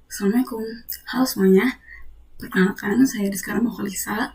Assalamualaikum, halo semuanya. Perkenalkan, saya Rizka Mokolisa.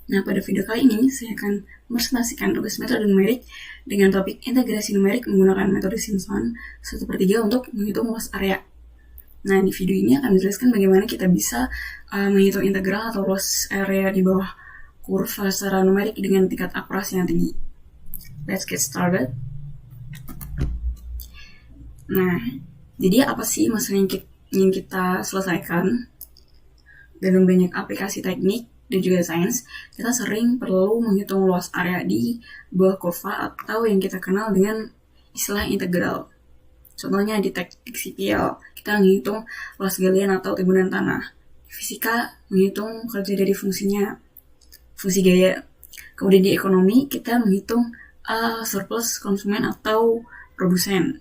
Nah, pada video kali ini saya akan mempresentasikan tugas metode numerik dengan topik integrasi numerik menggunakan metode Simpson 1/3 untuk menghitung luas area. Nah, di video ini akan menjelaskan bagaimana kita bisa menghitung integral atau luas area di bawah kurva secara numerik dengan tingkat akurasi yang tinggi. Let's get started. Nah, jadi apa sih masalah yang ingin kita selesaikan? Dalam banyak aplikasi teknik dan juga sains, kita sering perlu menghitung luas area di bawah kurva atau yang kita kenal dengan istilah integral. Contohnya di teknik sipil, kita menghitung luas galian atau timbunan tanah. Di fisika, menghitung kerja dari fungsi gaya. Kemudian di ekonomi, kita menghitung surplus konsumen atau produsen.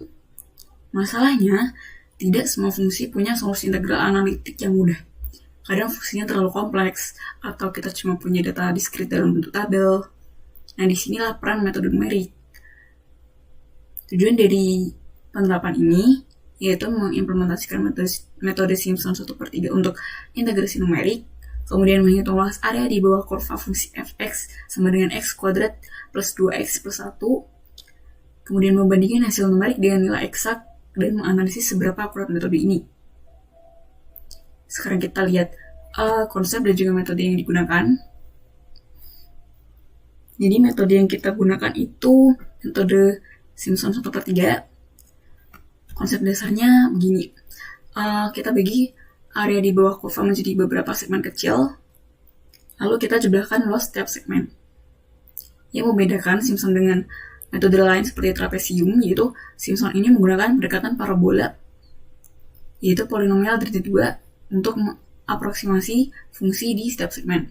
Masalahnya, tidak semua fungsi punya solusi integral analitik yang mudah. Kadang fungsinya terlalu kompleks, atau kita cuma punya data diskrit dalam bentuk tabel. Nah, disinilah peran metode numerik. Tujuan dari penerapan ini yaitu mengimplementasikan metode Simpson 1/3 untuk integrasi numerik, kemudian menghitung luas area di bawah kurva fungsi fx sama dengan x kuadrat plus 2x plus 1, kemudian membandingkan hasil numerik dengan nilai eksak dan menganalisis seberapa akurat metode ini. Sekarang kita lihat konsep dan juga metode yang digunakan. Jadi metode yang kita gunakan itu metode Simpson 1/3. Konsep dasarnya begini. Kita bagi area di bawah kurva menjadi beberapa segmen kecil, lalu kita jumlahkan luas setiap segmen. Yang membedakan Simpson dengan metode lain seperti trapesium, yaitu Simpson ini menggunakan pendekatan parabola, yaitu polinomial derajat 2 untuk mengaproksimasi fungsi di setiap segmen.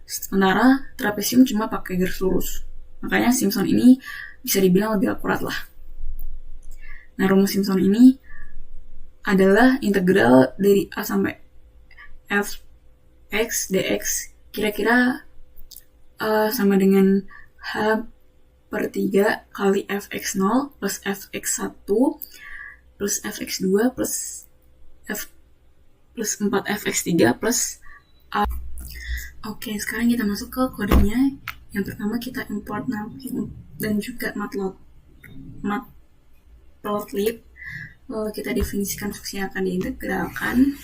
Sementara trapesium cuma pakai garis lurus. Makanya Simpson ini bisa dibilang lebih akurat lah. Nah, rumus Simpson ini adalah integral dari A sampai fx dx kira-kira sama dengan h/3 kali fx0 plus fx1 plus fx2 plus 4fx3 plus a. Oke, sekarang kita masuk ke kodenya. Yang pertama kita import NumPy dan juga Matplotlib. Lalu kita definisikan fungsi yang akan diintegralkan.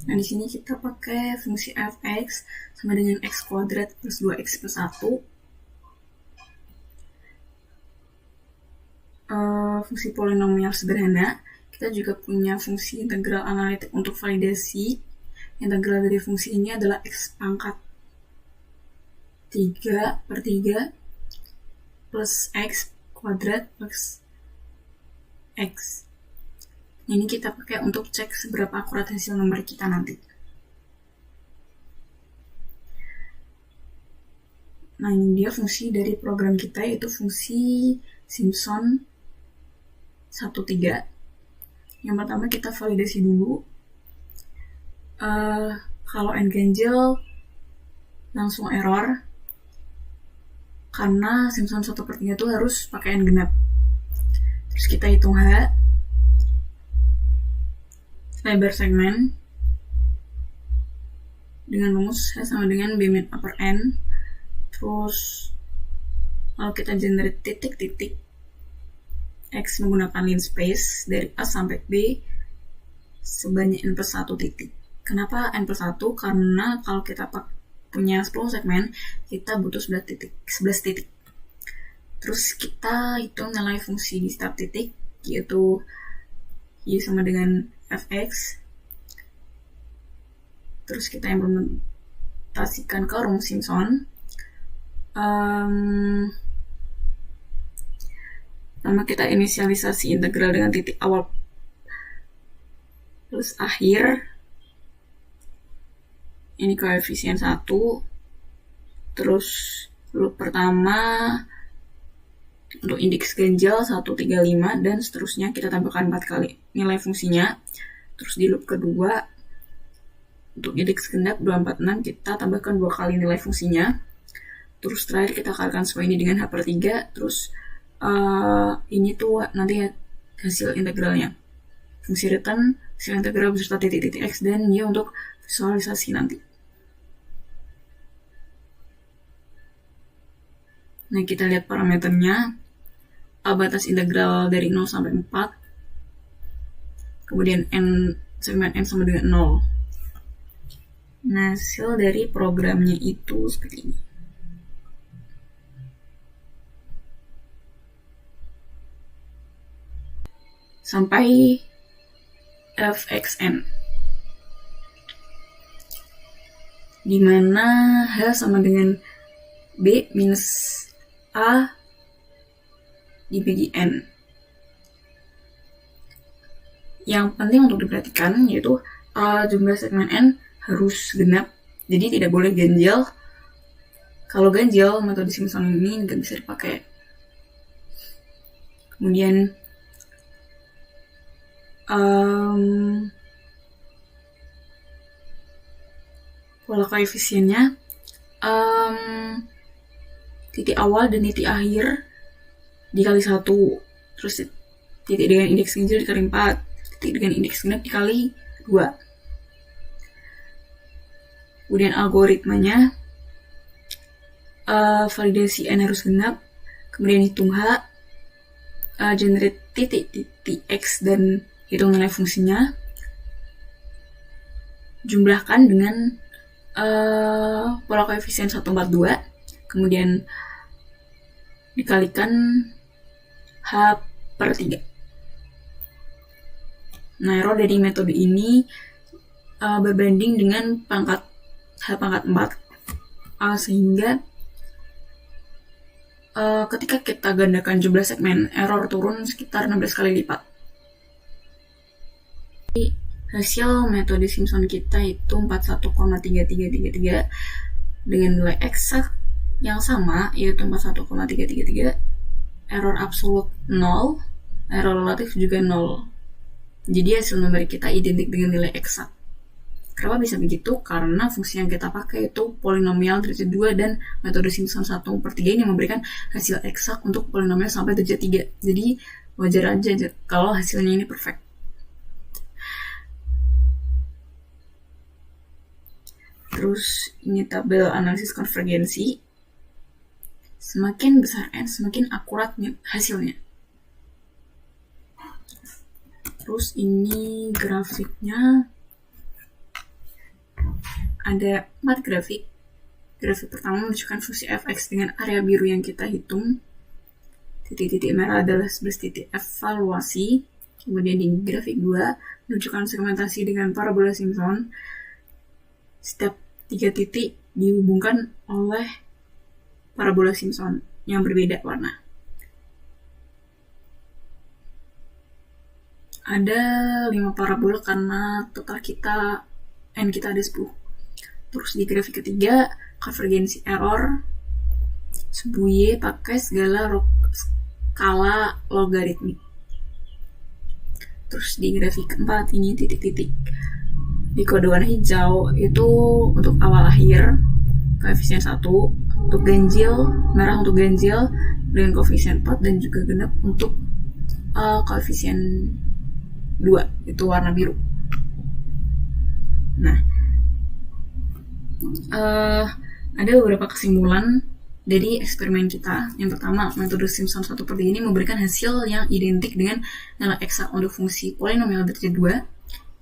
Nah, di sini kita pakai fungsi fx sama dengan x kuadrat plus 2x plus 1. Fungsi polinomial sederhana. Kita juga punya fungsi integral analitik untuk validasi. Integral dari fungsi ini adalah x pangkat 3/3 plus x kuadrat plus x. Ini kita pakai untuk cek seberapa akurat hasil nomor kita nanti. Nah, ini dia fungsi dari program kita, yaitu fungsi Simpson 1/3. Yang pertama kita validasi dulu. Kalau n ganjil langsung error, karena Simpson 1/3 itu harus pakai n genap. Terus kita hitung h, lebar segmen dengan rumus h sama dengan b min upper n. Terus lalu kita generate titik-titik x menggunakan linspace dari A sampai B sebanyak n+1 titik. Kenapa n+1? Karena kalau kita punya 10 segmen, kita butuh 11 titik. Terus kita hitung nilai fungsi di setiap titik, yaitu y sama dengan fx. Terus kita implementasikan ke rumus Simpson. Pertama kita inisialisasi integral dengan titik awal plus akhir. Ini koefisien 1. Terus loop pertama untuk indeks ganjil 135 dan seterusnya kita tambahkan 4 kali nilai fungsinya. Terus di loop kedua untuk indeks genap 246 kita tambahkan 2 kali nilai fungsinya. Terus terakhir kita kalikan semua ini dengan h/3. Terus ini tuh nanti hasil integralnya. Fungsi return, hasil integral beserta titik-titik X, dan Y untuk visualisasi nanti. Nah, kita lihat parameternya. Batas integral dari 0 sampai 4. Kemudian segmen N sama dengan 0. Nah, hasil dari programnya itu seperti ini. Sampai fxn, dimana H sama dengan B minus A dibagi N. Yang penting untuk diperhatikan yaitu jumlah segmen N harus genap, jadi tidak boleh ganjil. Kalau ganjil, metode Simpson ini nggak bisa dipakai. Kemudian pola koefisiennya, titik awal dan titik akhir dikali 1, terus titik dengan indeks ganjil dikali 4, titik dengan indeks genap dikali 2. Kemudian algoritmanya, validasi N harus genap, kemudian hitung H, generate titik-titik X dan hitung nilai fungsinya, jumlahkan dengan pola koefisien 142, kemudian dikalikan H/3. Nah, error dari metode ini berbanding dengan pangkat H/4, sehingga ketika kita gandakan jumlah segmen, error turun sekitar 16 kali lipat. Hasil metode Simpson kita itu 41,3333 dengan nilai eksak yang sama, yaitu 41,333, error absolut 0, error relatif juga 0. Jadi hasil numerik kita identik dengan nilai eksak. Kenapa bisa begitu? Karena fungsi yang kita pakai itu polinomial derajat 2 dan metode Simpson 1/3 ini memberikan hasil eksak untuk polinomial sampai derajat 3. Jadi wajar aja kalau hasilnya ini perfect. Terus ini tabel analisis konvergensi. Semakin besar N, semakin akurat hasilnya. Terus ini grafiknya. Ada 4 grafik. Grafik pertama menunjukkan fungsi fx dengan area biru yang kita hitung. Titik-titik merah adalah 11 titik evaluasi. Kemudian di grafik 2 menunjukkan segmentasi dengan parabola Simpson. Setiap 3 titik dihubungkan oleh parabola Simpson yang berbeda warna. Ada 5 parabola karena total N kita ada 10. Terus di grafik ketiga, konvergensi error subuh Y pakai skala logaritmik. Terus di grafik keempat ini titik-titik di kode warna hijau itu untuk awal akhir, koefisien 1, untuk ganjil, merah untuk ganjil dengan koefisien 4, dan juga genap untuk koefisien 2, itu warna biru. Nah, ada beberapa kesimpulan dari eksperimen kita. Yang pertama, metode Simpson 1/3 ini memberikan hasil yang identik dengan nilai eksak untuk fungsi polinomial derajat 2.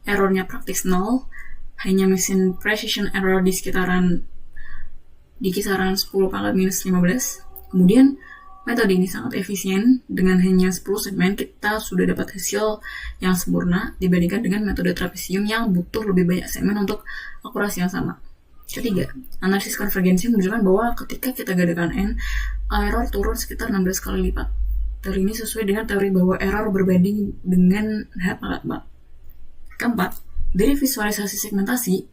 Errornya praktis 0, hanya mesin precision error di kisaran 10 pangkat minus 15. Kemudian metode ini sangat efisien, dengan hanya 10 segmen kita sudah dapat hasil yang sempurna dibandingkan dengan metode trapesium yang butuh lebih banyak segmen untuk akurasi yang sama. Ketiga, analisis konvergensi menunjukkan bahwa ketika kita gandakan N, error turun sekitar 16 kali lipat. Teori ini sesuai dengan teori bahwa error berbanding dengan H/4. Keempat, dari visualisasi segmentasi,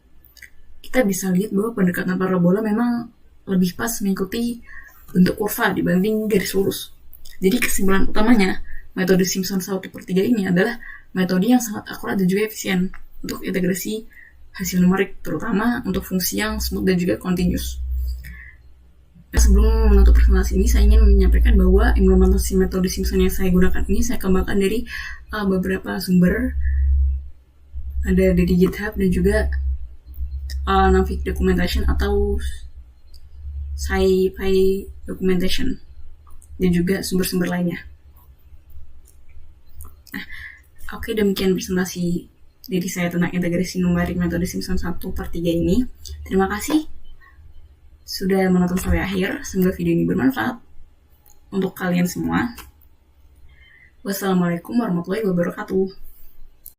kita bisa lihat bahwa pendekatan parabola memang lebih pas mengikuti bentuk kurva dibanding garis lurus. Jadi kesimpulan utamanya, metode Simpson 1/3 ini adalah metode yang sangat akurat dan juga efisien untuk integrasi hasil numerik, terutama untuk fungsi yang smooth dan juga continuous. Sebelum menutup presentasi ini, saya ingin menyampaikan bahwa implementasi metode Simpson yang saya gunakan ini saya kembangkan dari beberapa sumber, ada dari GitHub dan juga Navic Documentation atau SciPy Documentation dan juga sumber-sumber lainnya. Oke, demikian presentasi dari saya tentang integrasi numerik metode Simpson 1/3 ini. Terima kasih sudah menonton sampai akhir. Semoga video ini bermanfaat untuk kalian semua. Wassalamualaikum warahmatullahi wabarakatuh.